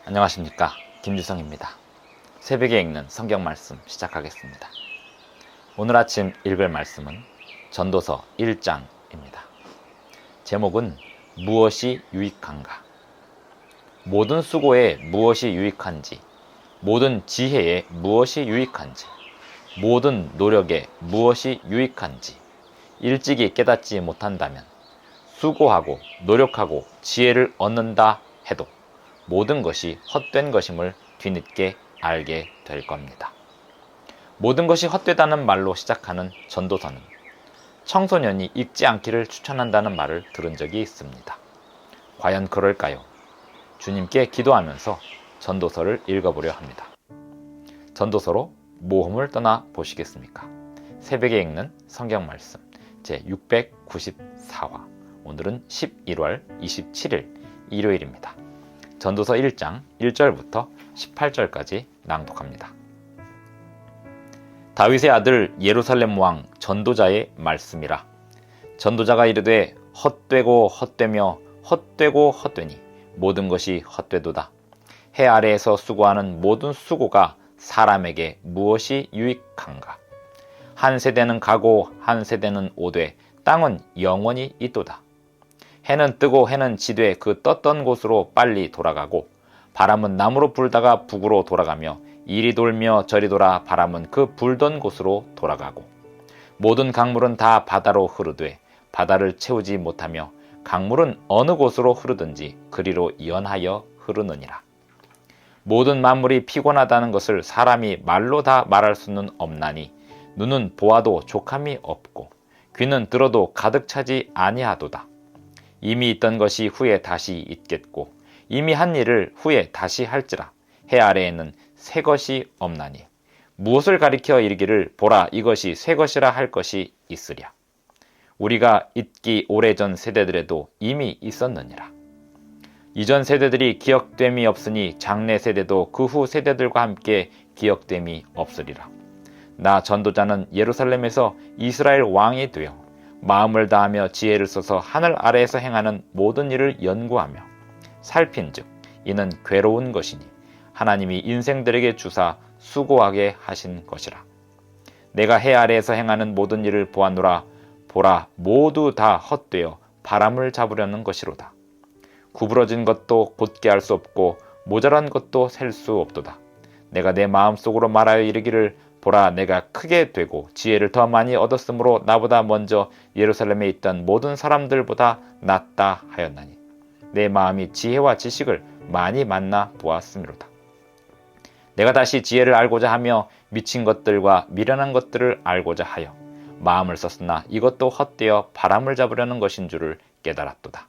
안녕하십니까, 김주성입니다. 새벽에 읽는 성경 말씀 시작하겠습니다. 오늘 아침 읽을 말씀은 전도서 1장입니다. 제목은 무엇이 유익한가? 모든 수고에 무엇이 유익한지, 모든 지혜에 무엇이 유익한지, 모든 노력에 무엇이 유익한지 일찍이 깨닫지 못한다면 수고하고 노력하고 지혜를 얻는다 해도 모든 것이 헛된 것임을 뒤늦게 알게 될 겁니다. 모든 것이 헛되다는 말로 시작하는 전도서는 청소년이 읽지 않기를 추천한다는 말을 들은 적이 있습니다. 과연 그럴까요? 주님께 기도하면서 전도서를 읽어보려 합니다. 전도서로 모험을 떠나 보시겠습니까? 새벽에 읽는 성경 말씀 제694화, 오늘은 11월 27일 일요일입니다. 전도서 1장 1절부터 18절까지 낭독합니다. 다윗의 아들 예루살렘 왕 전도자의 말씀이라. 전도자가 이르되 헛되고 헛되며 헛되고 헛되니 모든 것이 헛되도다. 해 아래에서 수고하는 모든 수고가 사람에게 무엇이 유익한가? 한 세대는 가고 한 세대는 오되 땅은 영원히 있도다. 해는 뜨고 해는 지되 그 떴던 곳으로 빨리 돌아가고 바람은 남으로 불다가 북으로 돌아가며 이리 돌며 저리 돌아 바람은 그 불던 곳으로 돌아가고 모든 강물은 다 바다로 흐르되 바다를 채우지 못하며 강물은 어느 곳으로 흐르든지 그리로 연하여 흐르느니라. 모든 만물이 피곤하다는 것을 사람이 말로 다 말할 수는 없나니 눈은 보아도 족함이 없고 귀는 들어도 가득 차지 아니하도다. 이미 있던 것이 후에 다시 있겠고 이미 한 일을 후에 다시 할지라. 해 아래에는 새 것이 없나니 무엇을 가리켜 이르기를 보라 이것이 새 것이라 할 것이 있으랴. 우리가 있기 오래전 세대들에도 이미 있었느니라. 이전 세대들이 기억됨이 없으니 장래 세대도 그 후 세대들과 함께 기억됨이 없으리라. 나 전도자는 예루살렘에서 이스라엘 왕이 되어 마음을 다하며 지혜를 써서 하늘 아래에서 행하는 모든 일을 연구하며 살핀즉 이는 괴로운 것이니 하나님이 인생들에게 주사 수고하게 하신 것이라. 내가 해 아래에서 행하는 모든 일을 보았노라. 보라 모두 다 헛되어 바람을 잡으려는 것이로다. 구부러진 것도 곧게 할 수 없고 모자란 것도 셀 수 없도다. 내가 내 마음속으로 말하여 이르기를 보라 내가 크게 되고 지혜를 더 많이 얻었으므로 나보다 먼저 예루살렘에 있던 모든 사람들보다 낫다 하였나니 내 마음이 지혜와 지식을 많이 만나 보았음이로다. 내가 다시 지혜를 알고자 하며 미친 것들과 미련한 것들을 알고자 하여 마음을 썼으나 이것도 헛되어 바람을 잡으려는 것인 줄을 깨달았도다.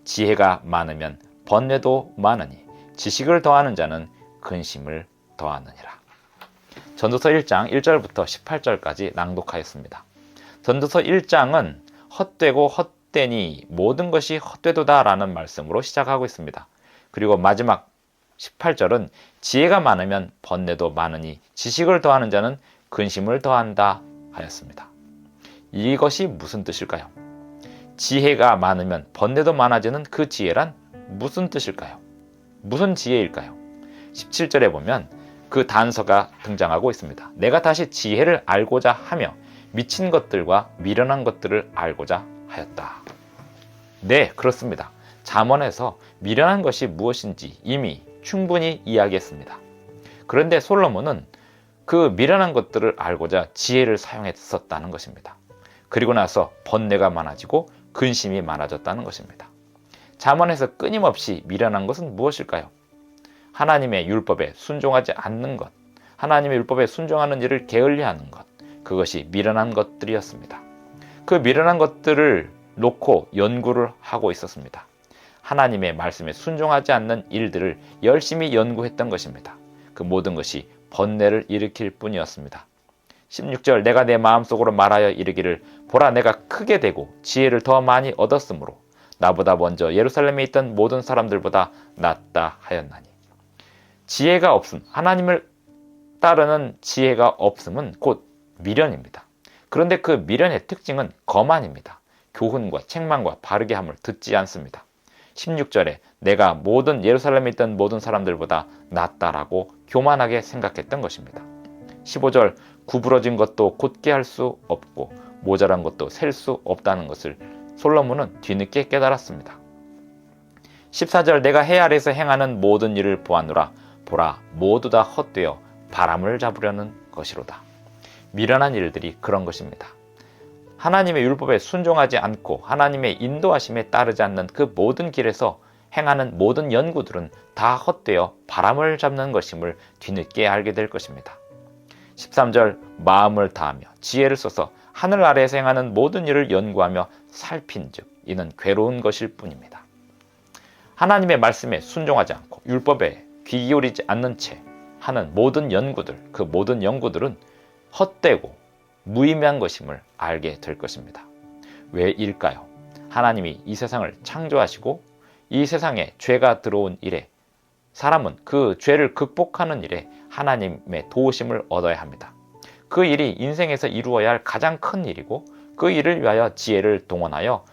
지혜가 많으면 번뇌도 많으니 지식을 더하는 자는 근심을 더하느니라. 전도서 1장 1절부터 18절까지 낭독하였습니다. 전도서 1장은 헛되고 헛되니 모든 것이 헛되도다 라는 말씀으로 시작하고 있습니다. 그리고 마지막 18절은 지혜가 많으면 번뇌도 많으니 지식을 더하는 자는 근심을 더한다 하였습니다. 이것이 무슨 뜻일까요? 지혜가 많으면 번뇌도 많아지는 그 지혜란 무슨 뜻일까요? 무슨 지혜일까요? 17절에 보면 그 단서가 등장하고 있습니다. 내가 다시 지혜를 알고자 하며 미친 것들과 미련한 것들을 알고자 하였다. 네, 그렇습니다. 잠언에서 미련한 것이 무엇인지 이미 충분히 이야기했습니다. 그런데 솔로몬은 그 미련한 것들을 알고자 지혜를 사용했었다는 것입니다. 그리고 나서 번뇌가 많아지고 근심이 많아졌다는 것입니다. 잠언에서 끊임없이 미련한 것은 무엇일까요? 하나님의 율법에 순종하지 않는 것, 하나님의 율법에 순종하는 일을 게을리하는 것, 그것이 미련한 것들이었습니다. 그 미련한 것들을 놓고 연구를 하고 있었습니다. 하나님의 말씀에 순종하지 않는 일들을 열심히 연구했던 것입니다. 그 모든 것이 번뇌를 일으킬 뿐이었습니다. 16절 내가 내 마음속으로 말하여 이르기를 보라 내가 크게 되고 지혜를 더 많이 얻었으므로 나보다 먼저 예루살렘에 있던 모든 사람들보다 낫다 하였나니. 지혜가 없음, 하나님을 따르는 지혜가 없음은 곧 미련입니다. 그런데 그 미련의 특징은 거만입니다. 교훈과 책망과 바르게 함을 듣지 않습니다. 16절에 내가 모든 예루살렘에 있던 모든 사람들보다 낫다라고 교만하게 생각했던 것입니다. 15절 구부러진 것도 곧게 할 수 없고 모자란 것도 셀 수 없다는 것을 솔로몬은 뒤늦게 깨달았습니다. 14절 내가 해 아래에서 행하는 모든 일을 보았노라. 보라 모두 다 헛되어 바람을 잡으려는 것이로다. 미련한 일들이 그런 것입니다. 하나님의 율법에 순종하지 않고 하나님의 인도하심에 따르지 않는 그 모든 길에서 행하는 모든 연구들은 다 헛되어 바람을 잡는 것임을 뒤늦게 알게 될 것입니다. 13절 마음을 다하며 지혜를 써서 하늘 아래에서 행하는 모든 일을 연구하며 살핀즉 이는 괴로운 것일 뿐입니다. 하나님의 말씀에 순종하지 않고 율법에 귀 기울이지 않는 채 하는 모든 연구들, 그 모든 연구들은 헛되고 무의미한 것임을 알게 될 것입니다. 왜일까요? 하나님이 이 세상을 창조하시고 이 세상에 죄가 들어온 일에 사람은 그 죄를 극복하는 일에 하나님의 도우심을 얻어야 합니다. 그 일이 인생에서 이루어야 할 가장 큰 일이고 그 일을 위하여 지혜를 동원하여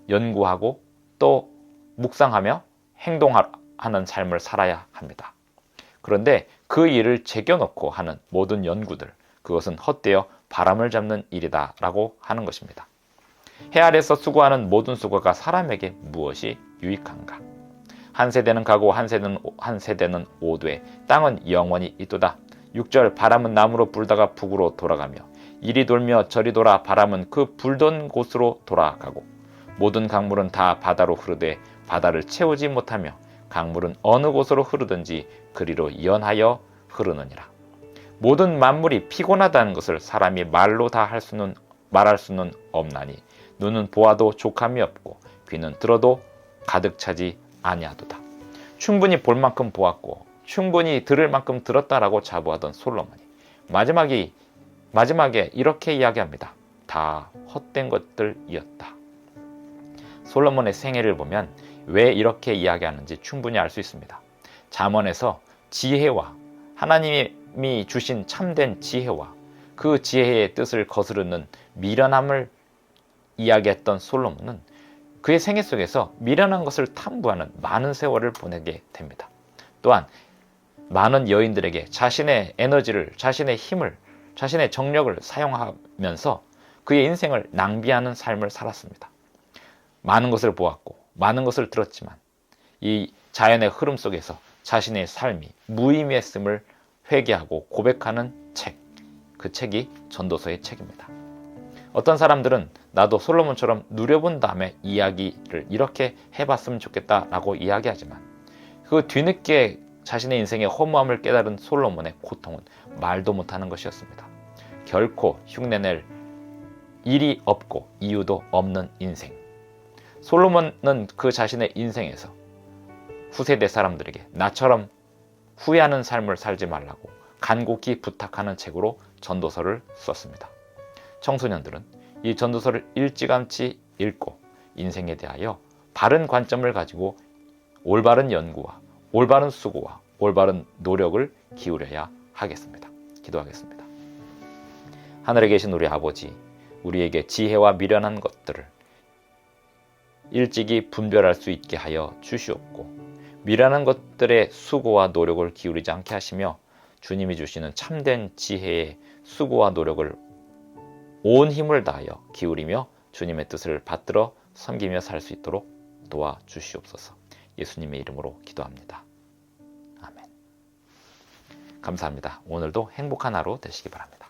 연구하고 또 묵상하며 행동하는 삶을 살아야 합니다. 그런데 그 일을 제껴놓고 하는 모든 연구들, 그것은 헛되어 바람을 잡는 일이다 라고 하는 것입니다. 해 아래에서 수고하는 모든 수고가 사람에게 무엇이 유익한가? 한 세대는 가고 한 세대는 오되 땅은 영원히 있도다. 6절 바람은 남으로 불다가 북으로 돌아가며 이리 돌며 저리 돌아 바람은 그 불던 곳으로 돌아가고 모든 강물은 다 바다로 흐르되 바다를 채우지 못하며 강물은 어느 곳으로 흐르든지 그리로 연하여 흐르느니라. 모든 만물이 피곤하다는 것을 사람이 말로 다 말할 수는 없나니 눈은 보아도 족함이 없고 귀는 들어도 가득 차지 아니하도다. 충분히 볼 만큼 보았고 충분히 들을 만큼 들었다라고 자부하던 솔로몬이 마지막에 이렇게 이야기합니다. 다 헛된 것들이었다. 솔로몬의 생애를 보면 왜 이렇게 이야기하는지 충분히 알 수 있습니다. 잠언에서 지혜와 하나님이 주신 참된 지혜와 그 지혜의 뜻을 거스르는 미련함을 이야기했던 솔로몬은 그의 생애 속에서 미련한 것을 탐구하는 많은 세월을 보내게 됩니다. 또한 많은 여인들에게 자신의 에너지를, 자신의 힘을, 자신의 정력을 사용하면서 그의 인생을 낭비하는 삶을 살았습니다. 많은 것을 보았고 많은 것을 들었지만 이 자연의 흐름 속에서 자신의 삶이 무의미했음을 회개하고 고백하는 책, 그 책이 전도서의 책입니다. 어떤 사람들은 나도 솔로몬처럼 누려본 다음에 이야기를 이렇게 해봤으면 좋겠다라고 이야기하지만 그 뒤늦게 자신의 인생의 허무함을 깨달은 솔로몬의 고통은 말도 못하는 것이었습니다. 결코 흉내낼 일이 없고 이유도 없는 인생. 솔로몬은 그 자신의 인생에서 후세대 사람들에게 나처럼 후회하는 삶을 살지 말라고 간곡히 부탁하는 책으로 전도서를 썼습니다. 청소년들은 이 전도서를 일찌감치 읽고 인생에 대하여 바른 관점을 가지고 올바른 연구와 올바른 수고와 올바른 노력을 기울여야 하겠습니다. 기도하겠습니다. 하늘에 계신 우리 아버지, 우리에게 지혜와 미련한 것들을 일찍이 분별할 수 있게 하여 주시옵고 미련한 것들의 수고와 노력을 기울이지 않게 하시며 주님이 주시는 참된 지혜의 수고와 노력을 온 힘을 다하여 기울이며 주님의 뜻을 받들어 섬기며 살 수 있도록 도와주시옵소서. 예수님의 이름으로 기도합니다. 아멘. 감사합니다. 오늘도 행복한 하루 되시기 바랍니다.